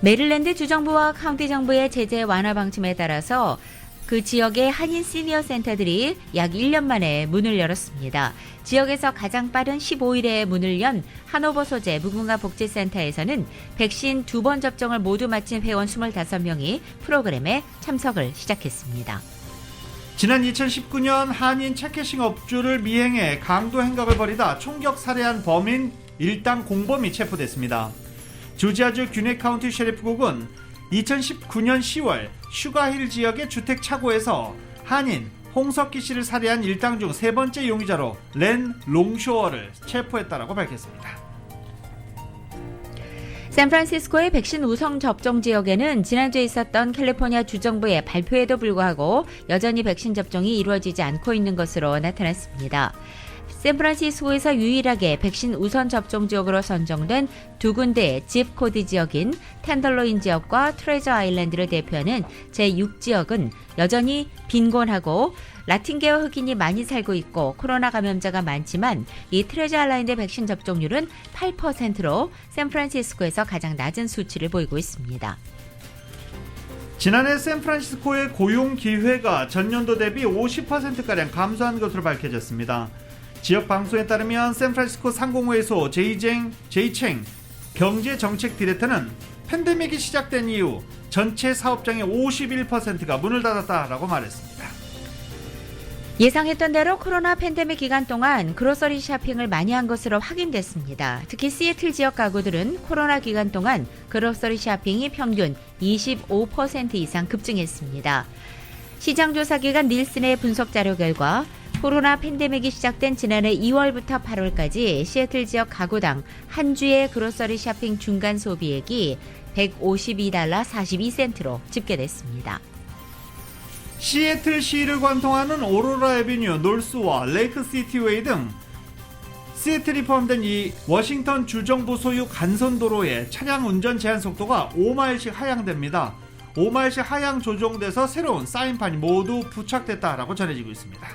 메릴랜드 주정부와 카운티 정부의 제재 완화 방침에 따라서 그 지역의 한인 시니어 센터들이 약 1년 만에 문을 열었습니다. 지역에서 가장 빠른 15일에 문을 연 하노버 소재 무궁화 복지센터에서는 백신 2번 접종을 모두 마친 회원 25명이 프로그램에 참석을 시작했습니다. 지난 2019년 한인 체크캐싱 업주를 미행해 강도 행각을 벌이다 총격 살해한 범인 일당 공범이 체포됐습니다. 조지아주 균액 카운티 셰리프국은 2019년 10월 슈가힐 지역의 주택 차고에서 한인 홍석기 씨를 살해한 일당 중 세 번째 용의자로 렌 롱쇼어를 체포했다라고 밝혔습니다. 샌프란시스코의 백신 우선 접종 지역에는 지난주에 있었던 캘리포니아 주정부의 발표에도 불구하고 여전히 백신 접종이 이루어지지 않고 있는 것으로 나타났습니다. 샌프란시스코에서 유일하게 백신 우선 접종 지역으로 선정된 두 군데의 집 코드 지역인 텐덜로인 지역과 트레저 아일랜드를 대표하는 제6지역은 여전히 빈곤하고 라틴계열 흑인이 많이 살고 있고 코로나 감염자가 많지만 이 트레저 아일랜드 백신 접종률은 8%로 샌프란시스코에서 가장 낮은 수치를 보이고 있습니다. 지난해 샌프란시스코의 고용 기회가 전년도 대비 50%가량 감소한 것으로 밝혀졌습니다. 지역 방송에 따르면 샌프란시스코 상공회의소 제이챙 경제정책 디렉터는 팬데믹이 시작된 이후 전체 사업장의 51%가 문을 닫았다라고 말했습니다. 예상했던 대로 코로나 팬데믹 기간 동안 그로서리 쇼핑을 많이 한 것으로 확인됐습니다. 특히 시애틀 지역 가구들은 코로나 기간 동안 그로서리 쇼핑이 평균 25% 이상 급증했습니다. 시장조사기관 닐슨의 분석 자료 결과 코로나 팬데믹이 시작된 지난해 2월부터 8월까지 시애틀 지역 가구당 한 주의 그로서리 쇼핑 중간 소비액이 $152 42센트로 집계됐습니다. 시애틀시를 관통하는 오로라 애비뉴, 놀스와 레이크시티웨이 등 시애틀이 포함된 이 워싱턴 주정부 소유 간선도로의 차량 운전 제한 속도가 5마일씩 하향됩니다. 5마일씩 하향 조정돼서 새로운 사인판이 모두 부착됐다라고 전해지고 있습니다.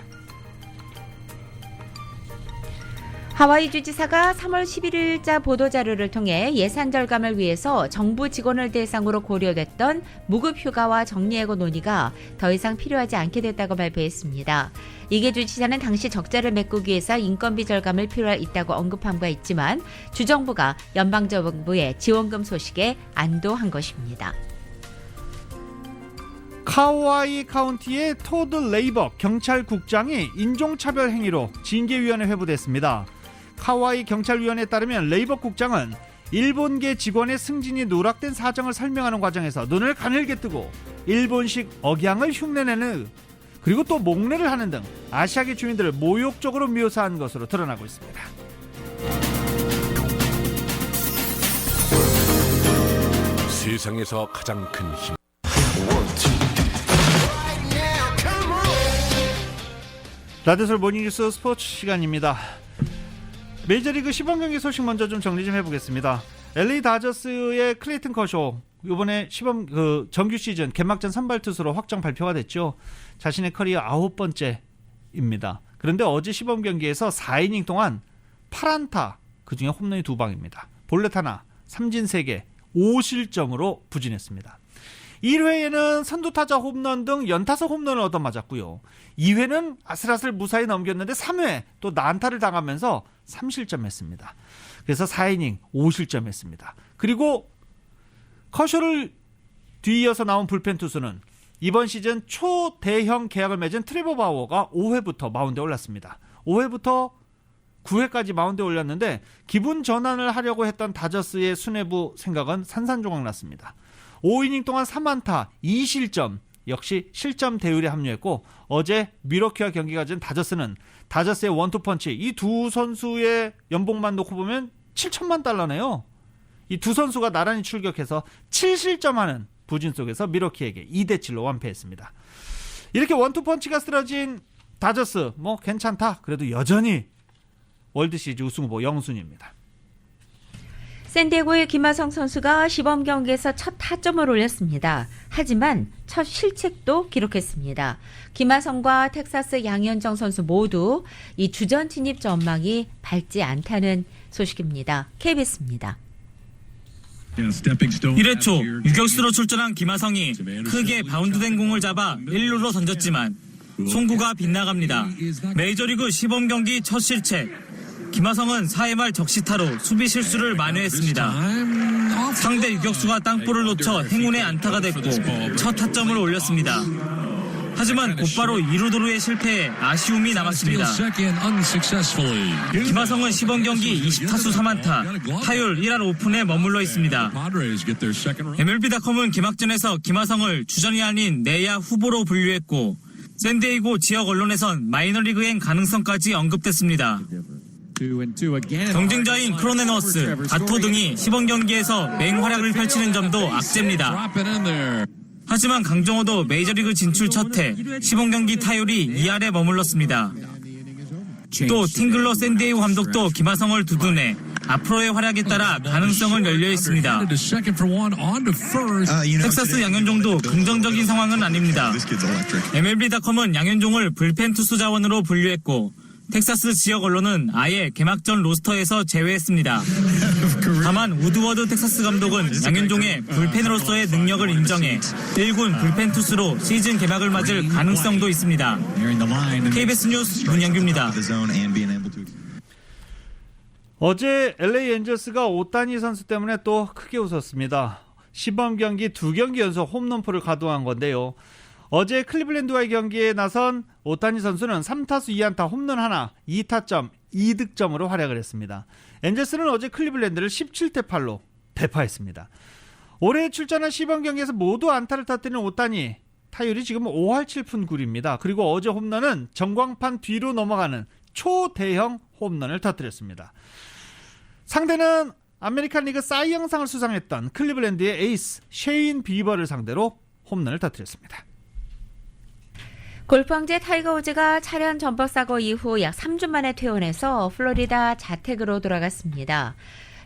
하와이 주지사가 3월 11일자 보도자료를 통해 예산 절감을 위해서 정부 직원을 대상으로 고려됐던 무급 휴가와 정리해고 논의가 더 이상 필요하지 않게 됐다고 발표했습니다. 이게 주지사는 당시 적자를 메꾸기 위해서 인건비 절감을 필요할 있다고 언급한 바 있지만 주정부가 연방정부의 지원금 소식에 안도한 것입니다. 카우아이 카운티의 토드 레이버 경찰국장이 인종차별 행위로 징계위원회 회부됐습니다. 카우아이 경찰위원회에 따르면 레이버 국장은 일본계 직원의 승진이 누락된 사정을 설명하는 과정에서 눈을 가늘게 뜨고 일본식 억양을 흉내내는 그리고 또 목례를 하는 등 아시아계 주민들을 모욕적으로 묘사한 것으로 드러나고 있습니다. 세상에서 가장 큰 힘. 라디오솔 모닝뉴스 스포츠 시간입니다. 메이저리그 시범 경기 소식 먼저 좀 정리 좀 해보겠습니다. LA 다저스의 클레이튼 커쇼 이번에 시범 정규 시즌 개막전 선발 투수로 확정 발표가 됐죠. 자신의 커리어 9번째입니다. 그런데 어제 시범 경기에서 4이닝 동안 8안타, 그중에 홈런이 2방입니다. 볼넷 하나, 삼진 3개, 5실점으로 부진했습니다. 1회에는 선두타자 홈런 등 연타석 홈런을 얻어맞았고요. 2회는 아슬아슬 무사히 넘겼는데 3회 또 난타를 당하면서 3실점했습니다. 그래서 4이닝 5실점했습니다. 그리고 커쇼를 뒤이어서 나온 불펜 투수는 이번 시즌 초대형 계약을 맺은 트레버 바우어가 5회부터 마운드에 올랐습니다. 5회부터 9회까지 마운드에 올렸는데 기분 전환을 하려고 했던 다저스의 수뇌부 생각은 산산조각 났습니다. 5이닝 동안 3안타 2실점, 역시 실점 대율에 합류했고 어제 미러키와 경기가 진 다저스는 다저스의 원투펀치, 이 두 선수의 연봉만 놓고 보면 $7,000만. 이 두 선수가 나란히 출격해서 7실점하는 부진 속에서 미러키에게 2대7로 완패했습니다. 이렇게 원투펀치가 쓰러진 다저스 괜찮다. 그래도 여전히 월드시리즈 우승 후보 영순위입니다. 샌디에고의 김하성 선수가 시범 경기에서 첫 타점을 올렸습니다. 하지만 첫 실책도 기록했습니다. 김하성과 텍사스 양현정 선수 모두 이 주전 진입 전망이 밝지 않다는 소식입니다. KBS입니다. 1회 초 유격수로 출전한 김하성이 크게 바운드된 공을 잡아 1루로 던졌지만 송구가 빗나갑니다. 메이저리그 시범 경기 첫 실책. 김하성은 4회 말 적시타로 수비 실수를 만회했습니다. 상대 유격수가 땅볼을 놓쳐 행운의 안타가 됐고 첫 타점을 올렸습니다. 하지만 곧바로 2루 도루에 실패해 아쉬움이 남았습니다. 김하성은 시범 경기 20타수 3안타, 타율 1할 5푼에 머물러 있습니다. MLB.com은 개막전에서 김하성을 주전이 아닌 내야 후보로 분류했고 샌디에이고 지역 언론에선 마이너리그행 가능성까지 언급됐습니다. 경쟁자인 크로네너스, 가토 등이 시범 경기에서 맹활약을 펼치는 점도 악재입니다. 하지만 강정호도 메이저리그 진출 첫해 시범 경기 타율이 2할에 머물렀습니다. 또 팅글러 샌디에이고 감독도 김하성을 두둔해 앞으로의 활약에 따라 가능성은 열려 있습니다. 텍사스 양현종도 긍정적인 상황은 아닙니다. MLB.com은 양현종을 불펜 투수 자원으로 분류했고 텍사스 지역 언론은 아예 개막전 로스터에서 제외했습니다. 다만 우드워드 텍사스 감독은 양현종의 불펜으로서의 능력을 인정해 1군 불펜 투수로 시즌 개막을 맞을 가능성도 있습니다. KBS 뉴스 문영규입니다. 어제 LA 엔젤스가 오타니 선수 때문에 또 크게 웃었습니다. 시범 경기 2경기 연속 홈런포를 가동한 건데요. 어제 클리블랜드와의 경기에 나선 오타니 선수는 3타수 2안타 홈런 하나 2타점 2득점으로 활약을 했습니다. 엔젤스는 어제 클리블랜드를 17대 8로 대파했습니다. 올해 출전한 시범 경기에서 모두 안타를 터뜨리는 오타니, 타율이 지금 5할 7푼 9리입니다. 그리고 어제 홈런은 전광판 뒤로 넘어가는 초대형 홈런을 터뜨렸습니다. 상대는 아메리칸 리그 사이 영상을 수상했던 클리블랜드의 에이스 셰인 비버를 상대로 홈런을 터뜨렸습니다. 골프 황제 타이거 우즈가 차량 전복 사고 이후 약 3주 만에 퇴원해서 플로리다 자택으로 돌아갔습니다.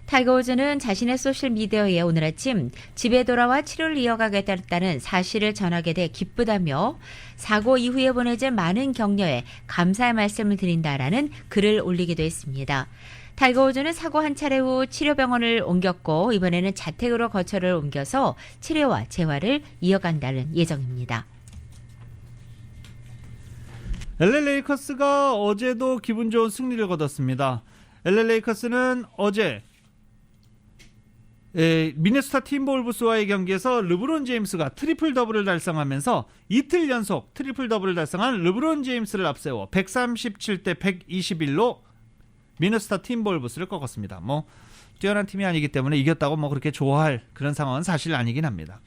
타이거 우즈는 자신의 소셜미디어에 오늘 아침 집에 돌아와 치료를 이어가겠다는 사실을 전하게 돼 기쁘다며 사고 이후에 보내준 많은 격려에 감사의 말씀을 드린다라는 글을 올리기도 했습니다. 타이거 우즈는 사고 한 차례 후 치료병원을 옮겼고 이번에는 자택으로 거처를 옮겨서 치료와 재활을 이어간다는 예정입니다. LA 레이커스가 어제도 기분 좋은 승리를 거뒀습니다. LA 레이커스는 어제 미네소타 팀볼브스와의 경기에서 르브론 제임스가 트리플 더블을 달성하면서 이틀 연속 트리플 더블을 달성한 르브론 제임스를 앞세워 137대 121로 미네소타 팀볼브스를 꺾었습니다. 뛰어난 팀이 아니기 때문에 이겼다고 그렇게 좋아할 그런 상황은 사실 아니긴 합니다.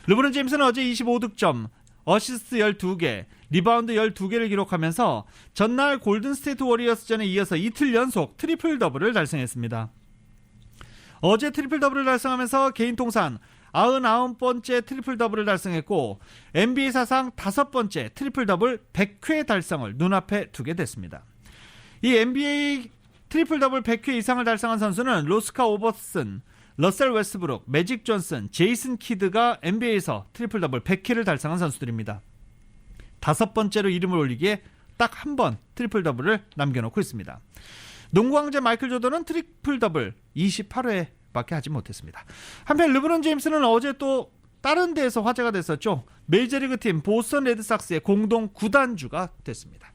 르브론 제임스는 어제 25득점, 어시스트 12개, 리바운드 12개를 기록하면서 전날 골든스테이트 워리어스전에 이어서 이틀 연속 트리플 더블을 달성했습니다. 어제 트리플 더블을 달성하면서 개인 통산 99번째 트리플 더블을 달성했고 NBA 사상 5번째 트리플 더블 100회 달성을 눈앞에 두게 됐습니다. 이 NBA 트리플 더블 100회 이상을 달성한 선수는 로스카 오버슨, 러셀 웨스브룩, 매직 존슨, 제이슨 키드가 NBA에서 트리플 더블 100회를 달성한 선수들입니다. 5번째로 이름을 올리기에 딱 한 번 트리플 더블을 남겨놓고 있습니다. 농구 황제 마이클 조던은 트리플 더블 28회밖에 하지 못했습니다. 한편 르브론 제임스는 어제 또 다른 데에서 화제가 됐었죠. 메이저리그 팀 보스턴 레드삭스의 공동 구단주가 됐습니다.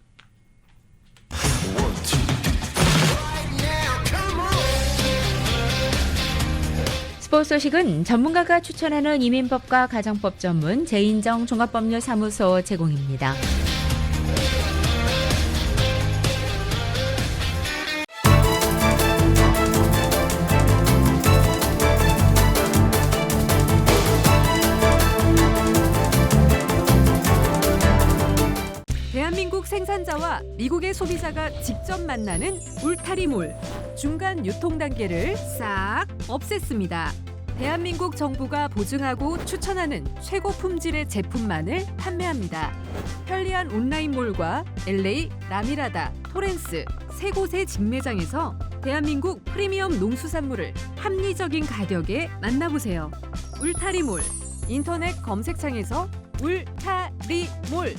스포츠 소식은 전문가가 추천하는 이민법과 가정법 전문 재인정 종합법률사무소 제공입니다. 대한민국 생산자와 미국의 소비자가 직접 만나는 울타리몰. 중간 유통 단계를 싹 없앴습니다. 대한민국 정부가 보증하고 추천하는 최고 품질의 제품만을 판매합니다. 편리한 온라인몰과 LA, 라미라다, 토렌스 세 곳의 직매장에서 대한민국 프리미엄 농수산물을 합리적인 가격에 만나보세요. 울타리몰. 인터넷 검색창에서 울타리몰